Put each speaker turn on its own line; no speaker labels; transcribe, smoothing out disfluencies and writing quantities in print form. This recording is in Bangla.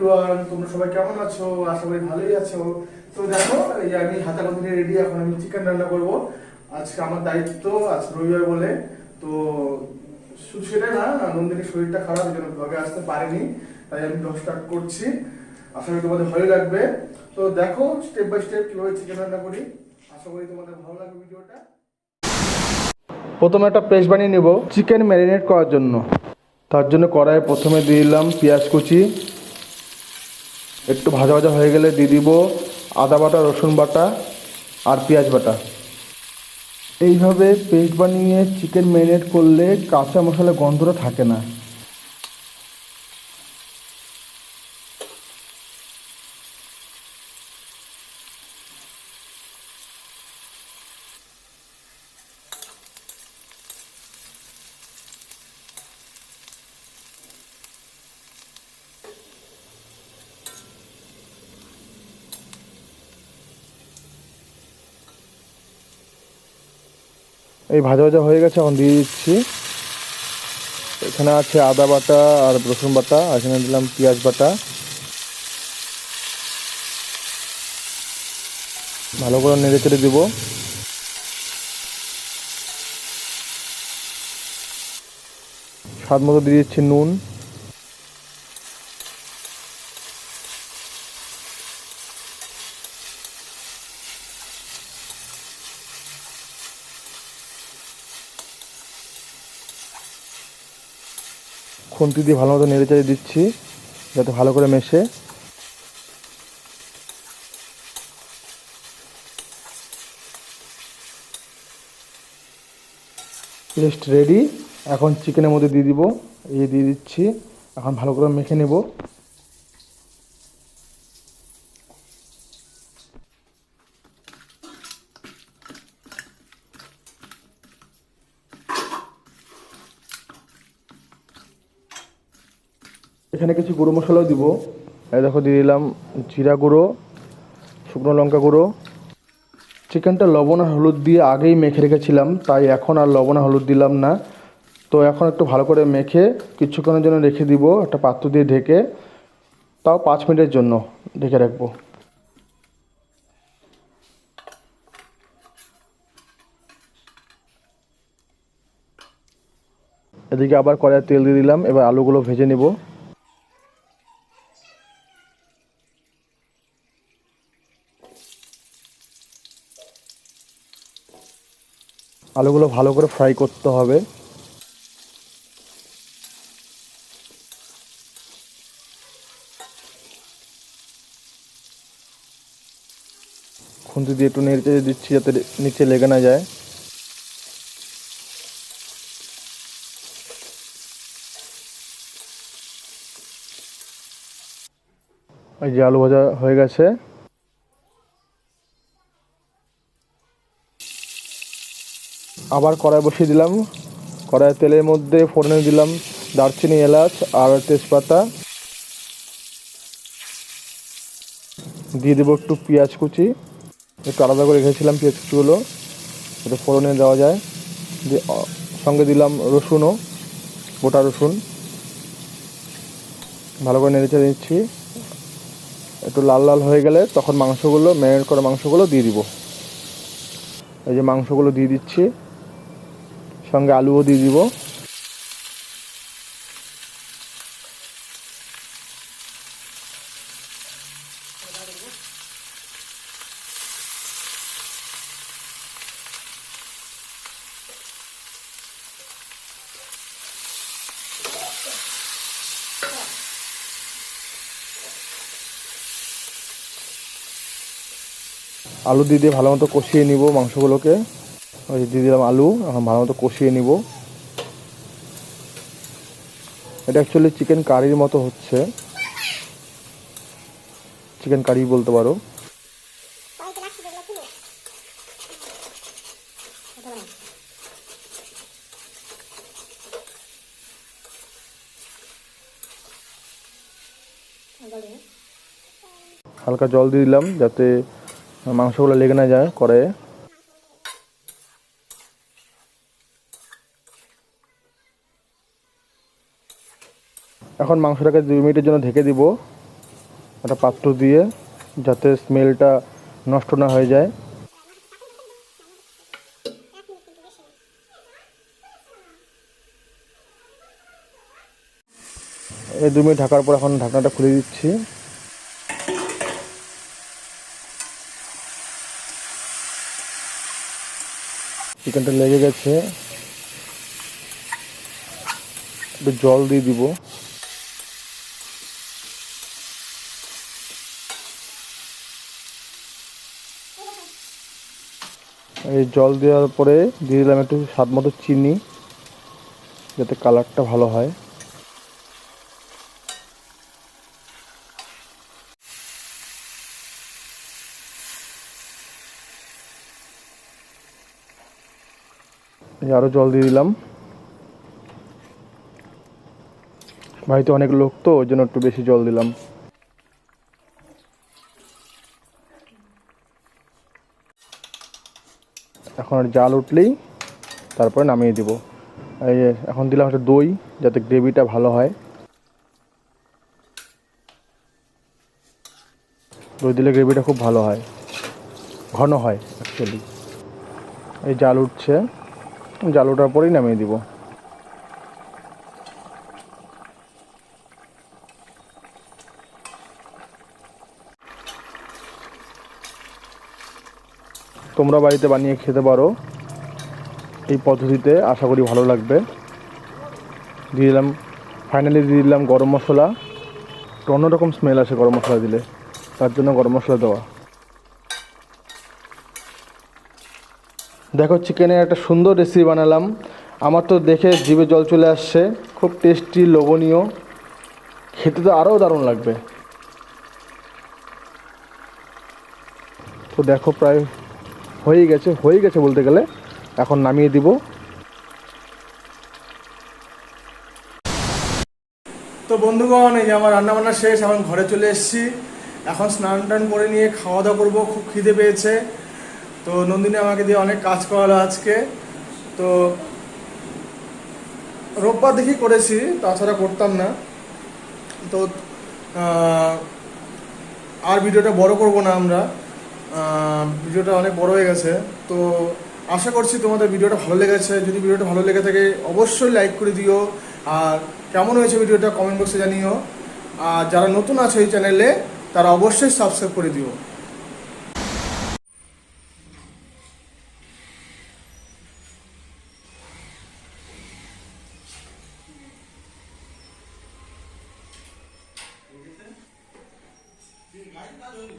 এভরিওয়ান, তোমরা সবাই কেমন আছো? আশা করি ভালোই আছো। তো দেখো, এই আমি হাতা কন্দিনে রেডি। এখন আমি চিকেন রান্না করব। আজকে আমার দায়িত্ব, আজ রবিবার বলে। তো শুধু সেটাই না, নন্দিনীর শরীরটা খারাপ, এই জন্য ব্লগে আসতে পারিনি, তাই আমি ব্লগ স্টার্ট করছি। আশা করি তোমাদের ভালো লাগবে। তো দেখো স্টেপ বাই স্টেপ কিভাবে চিকেন রান্না করি। আশা করি তোমাদের ভালো লাগবে ভিডিওটা। প্রথমে একটা পেস্ট বানিয়ে নেব চিকেন ম্যারিনেট করার জন্য। তার জন্য কড়াইয়ে প্রথমে দিয়ে দিলাম পেঁয়াজ কুচি। একটু ভাজা ভাজা হয়ে গেলে দিয়ে দিব আদা বাটা, রসুন বাটা আর পেঁয়াজ বাটা। এইভাবে পেস্ট বানিয়ে চিকেন ম্যারিনেট করলে কাঁচা মশলার গন্ধটা থাকে না। এই ভাজা ভাজা হয়ে গেছে, এখন দিয়ে দিচ্ছি। এখানে আছে আদা বাটা আর রসুন বাটা, আর এখানে দিলাম পেঁয়াজ বাটা। ভালো করে নেড়ে চেড়ে দেবো। স্বাদ মতো দিয়ে দিচ্ছি নুন। খুন্তি দিয়ে ভালো মতো নেড়ে চেড়ে দিচ্ছি যাতে ভালো করে মেশে। Paste ready. এখন চিকেনের মধ্যে দিয়ে দিব। এই দিয়ে দিচ্ছি। এখন ভালো করে মেখে নেব। এখানে কিছু গুঁড়ো মশলাও দিব। এই দেখো দিয়ে দিলাম জিরা গুঁড়ো, শুকনো লঙ্কা গুঁড়ো। চিকেনটা লবণ আর হলুদ দিয়ে আগেই মেখে রেখেছিলাম, তাই এখন আর লবণ আর হলুদ দিলাম না। তো এখন একটু ভালো করে মেখে কিছুক্ষণের জন্য রেখে দিব একটা পাত্র দিয়ে ঢেকে। তাও 5 মিনিটের জন্য ঢেকে রাখবো। এদিকে আবার কড়াইয়ে তেল দিয়ে দিলাম। এবার আলুগুলো ভেজে নেব। আলুগুলো ভালো করে ফ্রাই করতে হবে। খুন্তি দিয়ে একটু নেড়ে চেড়ে দিচ্ছি যাতে নিচে লেগে না যায়। এই যে আলু ভাজা হয়ে গেছে। আবার কড়াই বসিয়ে দিলাম। কড়াইয়ের তেলের মধ্যে ফোড়নে দিলাম দারচিনি, এলাচ আর তেজপাতা। দিয়ে দেবো একটু পেঁয়াজ কুচি। একটু আলাদা করে রেখেছিলাম পেঁয়াজ কুচিগুলো, এটা ফোড়নে দেওয়া যায়। সঙ্গে দিলাম রসুনও, গোটা রসুন। ভালো করে নেড়ে চেড়ে নিচ্ছি। একটু লাল লাল হয়ে গেলে তখন মাংসগুলো, ম্যারিনেট করা মাংসগুলো দিয়ে দিব। এই যে মাংসগুলো দিয়ে দিচ্ছি, সঙ্গে আলুও দিয়ে দিব। আলু দিয়ে ভালো মতো কষিয়ে নিব মাংসগুলোকে। ওই দিয়ে দিলাম আলু, এখন ভালো মতো কষিয়ে নিব। এটা অ্যাকচুয়ালি চিকেন কারির মতো হচ্ছে, চিকেন কারি বলতে পারো। হালকা জল দিয়ে দিলাম যাতে মাংসগুলো লেগে না যায় কড়াইয়ে। এখন মাংসটাকে 2 মিনিটের জন্য ঢেকে দিব। একটা পাত্র দিয়ে, যাতে স্মেলটা নষ্ট না হয়ে যায়। এই 2 মিনিট ঢাকার পর এখন ঢাকনাটা খুলে দিচ্ছি। চিকেনটা লেগে গেছে, একটু জল দিয়ে দিব। এই জল দেওয়ার পরে দিয়ে দিলাম একটু স্বাদ মতো চিনি, যাতে কালারটা ভালো হয়। আরও জল দিয়ে দিলাম। বাড়িতে অনেক লোক তো, ওই জন্য একটু বেশি জল দিলাম। এখন আর জাল উঠলেই তারপরে নামিয়ে দিব। এই যে এখন দিলাম একটা দই, যাতে গ্রেভিটা ভালো হয়। দই দিলে গ্রেভিটা খুব ভালো হয়, ঘন হয় অ্যাকচুয়ালি। এই জাল উঠছে, জাল ওঠার পরেই নামিয়ে দিব। তোমরা বাড়িতে বানিয়ে খেতে পারো এই পদ্ধতিতে, আশা করি ভালো লাগবে। দিয়ে দিলাম, ফাইনালি দিয়ে দিলাম গরম মশলা। একটু অন্যরকম স্মেল আসে গরম মশলা দিলে, তার জন্য গরম মশলা দেওয়া। দেখো, চিকেনের একটা সুন্দর রেসিপি বানালাম। আমার তো দেখে জিভে জল চলে আসছে। খুব টেস্টি, লোভনীয়, খেতে তো আরও দারুণ লাগবে। তো দেখো, প্রায় হয়ে গেছে বলতে গেলে। এখন নামিয়ে দিব। তো বন্ধুগণ, এই যে আমার রান্নাবান্না শেষ, এখন ঘরে চলে এসেছি। এখন স্নান টান করে নিয়ে খাওয়া দাওয়া করবো, খুব খিদে পেয়েছে। তো নন্দিনী আমাকে দিয়ে অনেক কাজ করালো আজকে। তো রোববার দেখি করেছি, তাছাড়া করতাম না। তো আর ভিডিওটা বড় করব না আমরা, ভিডিওটা অনেক বড় হয়ে গেছে। তো আশা করছি তোমাদের ভিডিওটা ভালো লেগেছে। যদি ভিডিওটা ভালো লেগে থাকে অবশ্যই লাইক করে দিও, আর কেমন হয়েছে ভিডিওটা কমেন্ট বক্সে জানিও। আর যারা নতুন আছে এই চ্যানেলে, তারা অবশ্যই সাবস্ক্রাইব করে দিও।